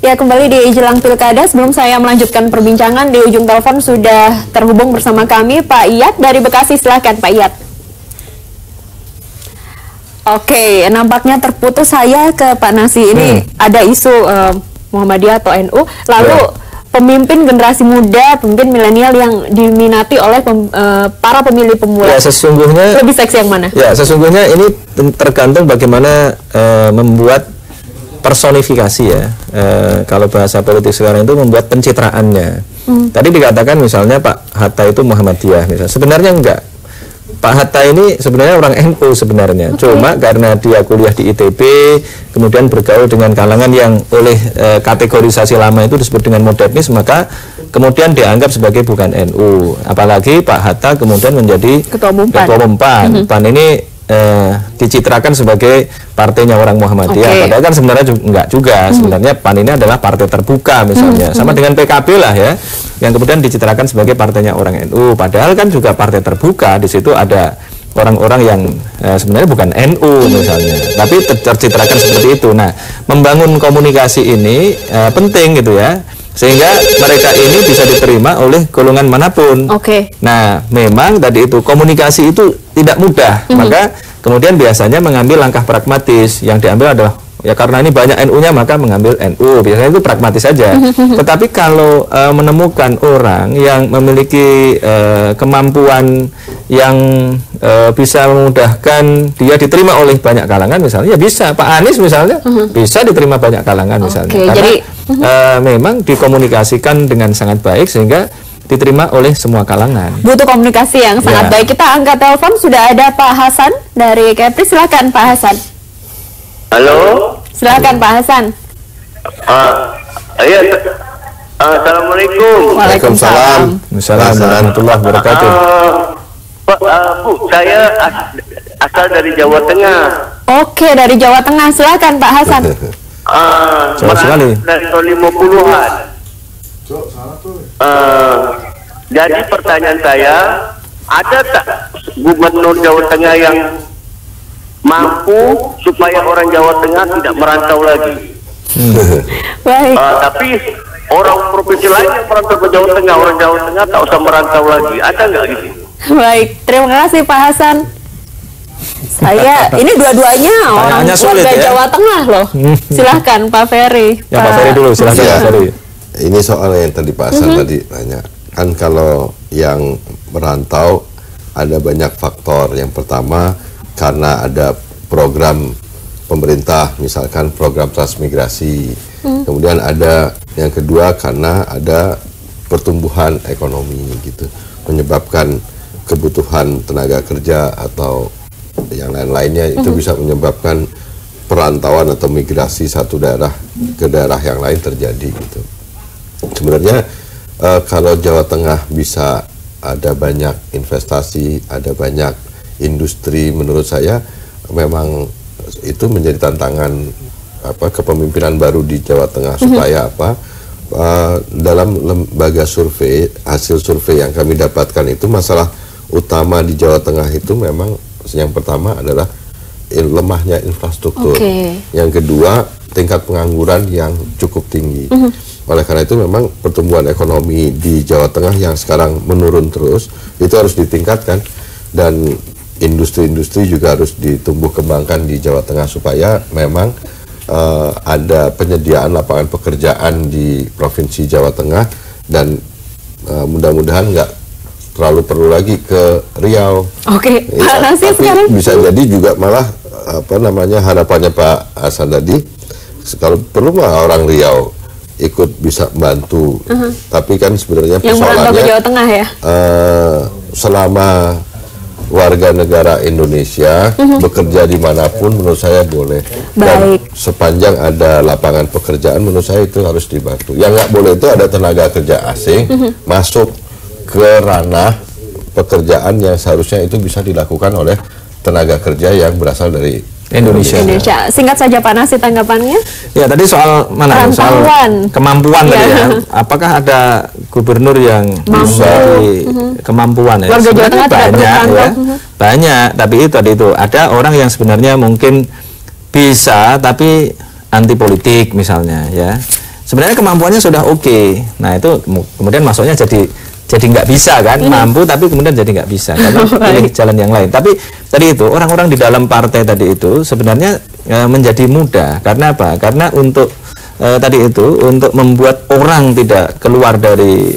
Ya, kembali di jelang pilkada. Sebelum saya melanjutkan perbincangan, di ujung telepon sudah terhubung bersama kami Pak Iyat dari Bekasi. Silahkan Pak Iyat. Oke, nampaknya terputus. Saya ke Pak Nasi. Ini ada isu Muhammadiyah atau NU. Lalu pemimpin generasi muda, pemimpin milenial yang diminati oleh para pemilih pemula. Ya, sesungguhnya lebih seksi yang mana? Ya, sesungguhnya ini tergantung bagaimana membuat personifikasi ya. Kalau bahasa politik sekarang itu membuat pencitraannya. Tadi dikatakan misalnya Pak Hatta itu Muhammadiyah misalnya. Sebenarnya enggak. Pak Hatta ini sebenarnya orang NU sebenarnya. Cuma karena dia kuliah di ITB, kemudian bergaul dengan kalangan yang oleh kategorisasi lama itu disebut dengan modernis, maka kemudian dianggap sebagai bukan NU. Apalagi Pak Hatta kemudian menjadi Ketua Umum PAN. PAN ini dicitrakan sebagai partainya orang Muhammadiyah, padahal kan sebenarnya enggak juga. Sebenarnya PAN ini adalah partai terbuka misalnya, sama dengan PKB lah ya, yang kemudian dicitrakan sebagai partainya orang NU, padahal kan juga partai terbuka. Di situ ada orang-orang yang sebenarnya bukan NU misalnya, tapi tercitrakan seperti itu. Nah, membangun komunikasi ini penting gitu ya, sehingga mereka ini bisa diterima oleh golongan manapun. Nah, memang tadi itu komunikasi itu tidak mudah, maka kemudian biasanya mengambil langkah pragmatis. Yang diambil adalah ya karena ini banyak NU-nya maka mengambil NU. Biasanya itu pragmatis saja. Tetapi kalau menemukan orang yang memiliki kemampuan yang bisa memudahkan dia diterima oleh banyak kalangan, misalnya ya bisa. Pak Anies misalnya bisa diterima banyak kalangan misalnya. Karena jadi memang dikomunikasikan dengan sangat baik sehingga diterima oleh semua kalangan. Butuh komunikasi yang sangat baik. Kita angkat telepon, sudah ada Pak Hasan dari Kepri. Silakan Pak Hasan. Halo. Silakan Pak Hasan. Iya. Assalamualaikum. Waalaikumsalam. Assalamualaikum warahmatullahi wabarakatuh. Pak, Bu, saya asal dari Jawa Tengah. Oke, dari Jawa Tengah. Silakan Pak Hasan. Jauh sekali. Dari tahun 50-an. Jadi pertanyaan saya, ada tak gubernur Jawa Tengah yang mampu supaya orang Jawa Tengah tidak merantau lagi? Baik. Tapi orang provinsi lain yang merantau ke Jawa Tengah, orang Jawa Tengah tak usah merantau lagi. Ada nggak gitu? Baik, terima kasih Pak Hasan. Saya ini dua-duanya orang warga Jawa Tengah loh. Silahkan Pak Ferry. Ya, Pak Ferry dulu, silahkan Pak Ferry. Ini soal yang tadi Pak Hasan tadi tanya. Kan kalau yang merantau ada banyak faktor. Yang pertama karena ada program pemerintah, misalkan program transmigrasi. Kemudian ada yang kedua karena ada pertumbuhan ekonomi gitu, menyebabkan kebutuhan tenaga kerja atau yang lain-lainnya itu bisa menyebabkan perantauan atau migrasi satu daerah ke daerah yang lain terjadi gitu. Sebenarnya kalau Jawa Tengah bisa ada banyak investasi, ada banyak industri, menurut saya memang itu menjadi tantangan kepemimpinan baru di Jawa Tengah supaya dalam lembaga survei, hasil survei yang kami dapatkan itu masalah utama di Jawa Tengah itu memang yang pertama adalah lemahnya infrastruktur. Yang kedua tingkat pengangguran yang cukup tinggi. Oleh karena itu memang pertumbuhan ekonomi di Jawa Tengah yang sekarang menurun terus itu harus ditingkatkan, dan industri-industri juga harus ditumbuh kembangkan di Jawa Tengah supaya memang ada penyediaan lapangan pekerjaan di Provinsi Jawa Tengah, dan mudah-mudahan nggak terlalu perlu lagi ke Riau. Tapi bisa jadi juga malah harapannya Pak Hasan tadi, kalau perlu mah orang Riau ikut bisa bantu. Tapi kan sebenarnya persoalannya Jawa Tengah ya. Selama warga negara Indonesia bekerja dimanapun menurut saya boleh. Dan sepanjang ada lapangan pekerjaan menurut saya itu harus dibantu. Yang nggak boleh itu ada tenaga kerja asing masuk ke ranah pekerjaan yang seharusnya itu bisa dilakukan oleh tenaga kerja yang berasal dari Indonesia. Singkat saja Pak Nasi tanggapannya. Ya, tadi soal mana? Soal kemampuan tadi ya. Apakah ada gubernur yang bisa kemampuan ya? Warga Jawa Tengah banyak ya. Banyak, tapi tadi itu ada orang yang sebenarnya mungkin bisa tapi anti politik misalnya ya. sebenarnya kemampuannya sudah oke. Nah itu kemudian masuknya jadi nggak bisa kan, mampu tapi kemudian jadi nggak bisa karena pilih jalan yang lain. Tapi tadi itu orang-orang di dalam partai tadi itu sebenarnya menjadi mudah. Karena apa? Karena untuk tadi itu untuk membuat orang tidak keluar dari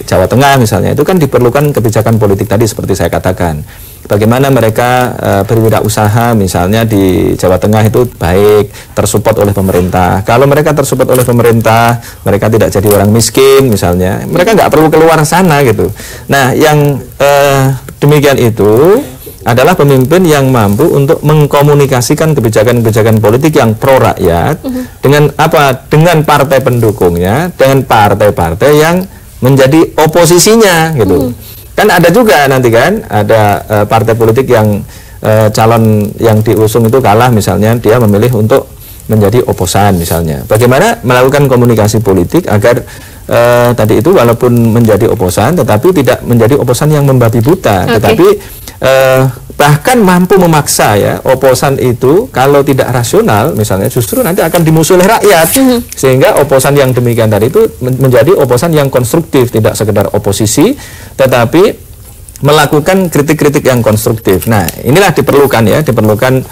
Jawa Tengah misalnya, itu kan diperlukan kebijakan politik tadi seperti saya katakan. Bagaimana mereka berwirausaha misalnya di Jawa Tengah itu baik, tersupport oleh pemerintah. Kalau mereka tersupport oleh pemerintah, mereka tidak jadi orang miskin misalnya, mereka nggak perlu keluar sana gitu. Nah, yang demikian itu adalah pemimpin yang mampu untuk mengkomunikasikan kebijakan-kebijakan politik yang pro rakyat dengan apa? Dengan partai pendukungnya, dengan partai-partai yang menjadi oposisinya gitu. Kan ada juga nanti kan ada partai politik yang calon yang diusung itu kalah misalnya, dia memilih untuk menjadi oposan misalnya. Bagaimana melakukan komunikasi politik agar tadi itu walaupun menjadi oposan tetapi tidak menjadi oposan yang membabi buta, tetapi bahkan mampu memaksa ya oposan itu kalau tidak rasional misalnya justru nanti akan dimusuhi rakyat, sehingga oposan yang demikian tadi itu menjadi oposan yang konstruktif, tidak sekedar oposisi tetapi melakukan kritik-kritik yang konstruktif. Nah inilah diperlukan ya, diperlukan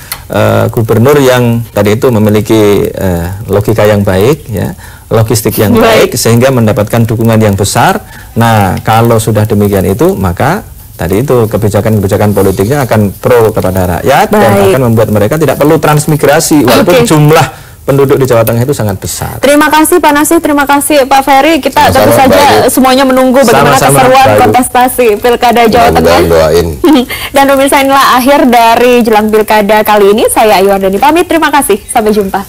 gubernur yang tadi itu memiliki logika yang baik ya, logistik yang baik sehingga mendapatkan dukungan yang besar. Nah kalau sudah demikian itu maka tadi itu kebijakan-kebijakan politiknya akan pro kepada rakyat dan akan membuat mereka tidak perlu transmigrasi walaupun jumlah penduduk di Jawa Tengah itu sangat besar. Terima kasih Pak Nasih, terima kasih Pak Ferry. Kita tentu saja semuanya menunggu bagaimana keseruan kontestasi Pilkada Jawa Tengah. Dan pemirsa, inilah akhir dari jelang Pilkada kali ini. Saya Ayu Wardani pamit, terima kasih, sampai jumpa.